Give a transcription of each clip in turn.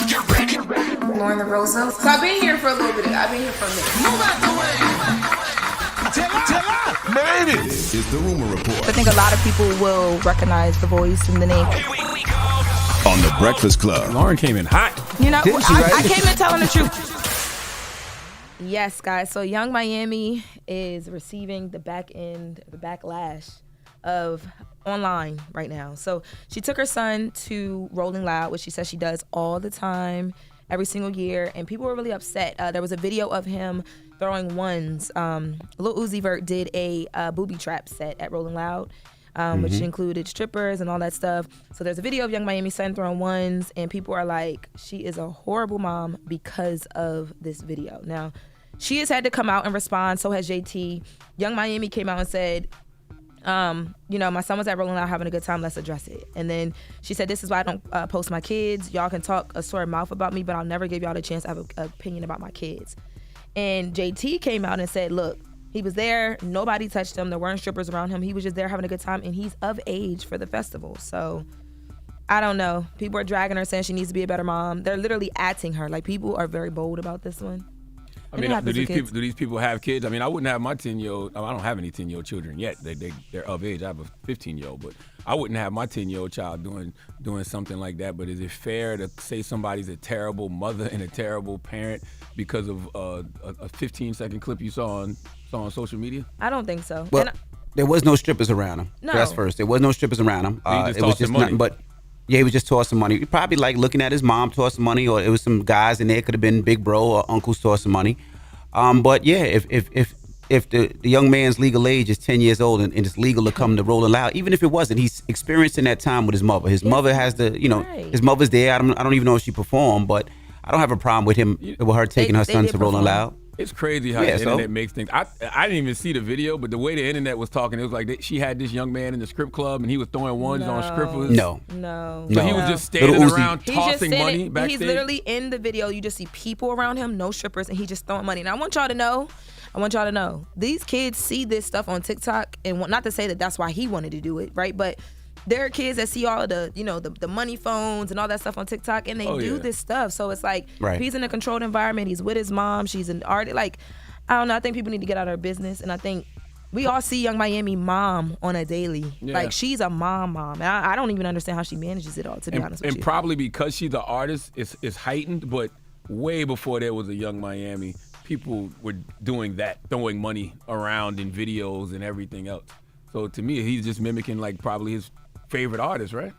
Lauren LaRosa. So I've been here for a little bit. I've been here for a minute. Move out the way. Made it. This is the Rumor Report. I think a lot of people will recognize the voice and the name. On the Breakfast Club. Lauren came in hot. You know, Didn't she, right? I came in telling the truth. Yes, guys. So Young Miami is receiving the backlash of online right now. So she took her son to Rolling Loud, which she says she does all the time, every single year, and people were really upset. There was a video of him throwing ones. Lil Uzi Vert did a booby trap set at Rolling Loud, which included strippers and all that stuff. So there's a video of Young Miami's son throwing ones, and people are like, she is a horrible mom because of this video. Now, she has had to come out and respond, so has JT. Young Miami came out and said, my son was at Rolling Loud having a good time, let's address it. And then she said, this is why I don't post my kids. Y'all can talk a sore mouth about me, but I'll never give y'all the chance to have an opinion about my kids. And JT came out and said, look, he was there, nobody touched him, there weren't strippers around him, he was just there having a good time, and he's of age for the festival. So I don't know. People are dragging her, saying she needs to be a better mom. They're literally atting her. Like, people are very bold about this one. I mean, do these people have kids? I mean, I wouldn't have my 10-year-old. I don't have any 10-year-old children yet. They're of age. I have a 15-year-old, but I wouldn't have my 10-year-old child doing something like that. But is it fair to say somebody's a terrible mother and a terrible parent because of a 15-second clip you saw on social media? I don't think so. Well, there was no strippers around him. No. That's first. There was no strippers around him. It was just nothing but. Yeah, he was just tossing money. Probably like looking at his mom tossing money, or it was some guys in there. Could have been big bro or uncles tossing money. But yeah, if the young man's legal age is 10 years old and it's legal to come to Rolling Loud, even if it wasn't, he's experiencing that time with his mother. His mother has his mother's there. I don't even know if she performed, but I don't have a problem with her taking her son to Rolling Loud. It's crazy how the internet makes things. I didn't even see the video, but the way the internet was talking, it was like she had this young man in the strip club and he was throwing ones on strippers. No. So he was just standing around tossing money backstage. He's literally in the video. You just see people around him, no strippers, and he's just throwing money. And I want y'all to know, these kids see this stuff on TikTok, and not to say that that's why he wanted to do it, right? But there are kids that see all of the money phones and all that stuff on TikTok, and they do this stuff. So it's like, if he's in a controlled environment, he's with his mom, she's an artist. Like, I don't know. I think people need to get out of their business, and I think we all see Young Miami mom on a daily. Yeah. Like, she's a mom. And I don't even understand how she manages it all, to be honest with you. And probably because she's an artist, it's heightened. But way before there was a Young Miami, people were doing that, throwing money around in videos and everything else. So to me, he's just mimicking like probably his favorite artist, right?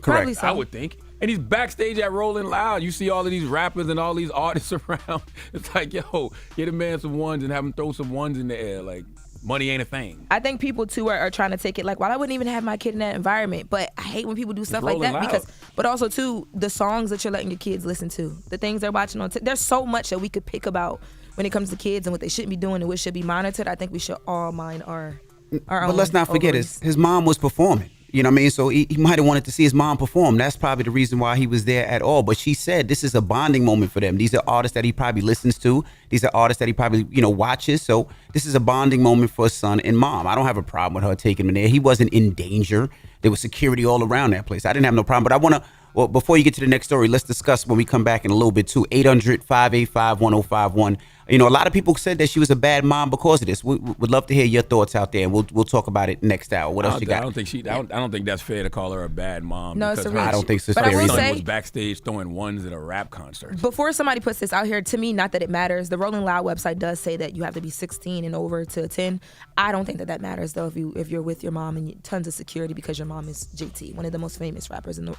Correct. So. I would think. And he's backstage at Rolling Loud. You see all of these rappers and all these artists around. It's like, yo, get a man some ones and have him throw some ones in the air. Like, money ain't a thing. I think people too are trying to take it like, well, I wouldn't even have my kid in that environment. But I hate when people do stuff like that because, but also too, the songs that you're letting your kids listen to, the things they're watching on. There's so much that we could pick about when it comes to kids and what they shouldn't be doing and what should be monitored. I think we should all mind our own. But let's not forget, his mom was performing. You know what I mean? So he might have wanted to see his mom perform. That's probably the reason why he was there at all. But she said this is a bonding moment for them. These are artists that he probably listens to. These are artists that he probably, watches. So this is a bonding moment for his son and mom. I don't have a problem with her taking him there. He wasn't in danger. There was security all around that place. I didn't have no problem. But I want to, before you get to the next story, let's discuss when we come back in a little bit too. 800-585-1051. A lot of people said that she was a bad mom because of this. We would love to hear your thoughts out there, and we'll talk about it next hour. What else you got? I don't think that's fair to call her a bad mom. No, it's a I don't think so. But I will son say, was backstage throwing ones at a rap concert. Before somebody puts this out here, to me, not that it matters. The Rolling Loud website does say that you have to be 16 and over to attend. I don't think that matters though. If you're with your mom and tons of security because your mom is JT, one of the most famous rappers in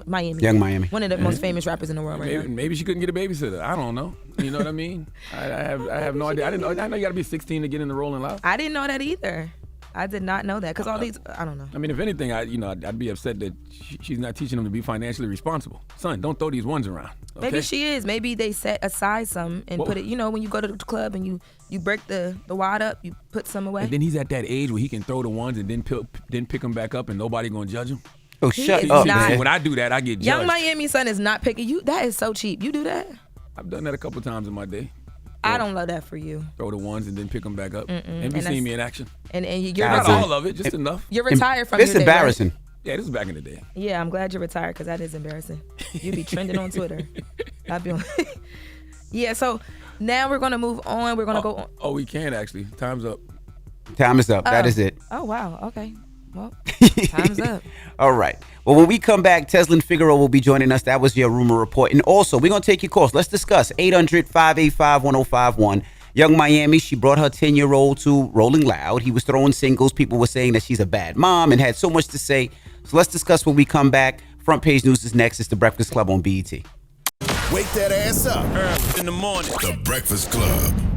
Miami. Young Miami. One of the most famous rappers in the world right now. Maybe she couldn't get a babysitter. I don't know. You know what I mean? I have no idea. I know you got to be 16 to get in the Rolling Loud. I didn't know that either. I did not know that because all these, I don't know. I mean, if anything, I'd be upset that she's not teaching them to be financially responsible. Son, don't throw these ones around. Okay? Maybe she is. Maybe they set aside some and put it. When you go to the club and you break the wad up, you put some away. And then he's at that age where he can throw the ones and then pick them back up and nobody gonna judge him. Oh, shut up, man. When I do that, I get judged. Young Miami son is not picking you. That is so cheap. You do that? I've done that a couple times in my day. I don't love that for you. Throw the ones and then pick them back up. And be seeing me in action. And you're not retired. all of it, just enough. You're retired from It's your embarrassing. Day, right? Yeah, this is back in the day. Yeah, I'm glad you're retired because that is embarrassing. You'd be trending on Twitter. I'll be on. Yeah, so now we're going to move on. We're going to go on. Oh, we can actually. Time's up. Time is up. That is it. Oh, wow. Okay. Well, time's up. All right. Well, when we come back, Teslin Figueroa will be joining us. That was your rumor report. And also, we're going to take your calls. Let's discuss 800-585-1051. Young Miami, she brought her 10-year-old to Rolling Loud. He was throwing singles. People were saying that she's a bad mom and had so much to say. So let's discuss when we come back. Front Page News is next. It's The Breakfast Club on BET. Wake that ass up. In the morning. The Breakfast Club.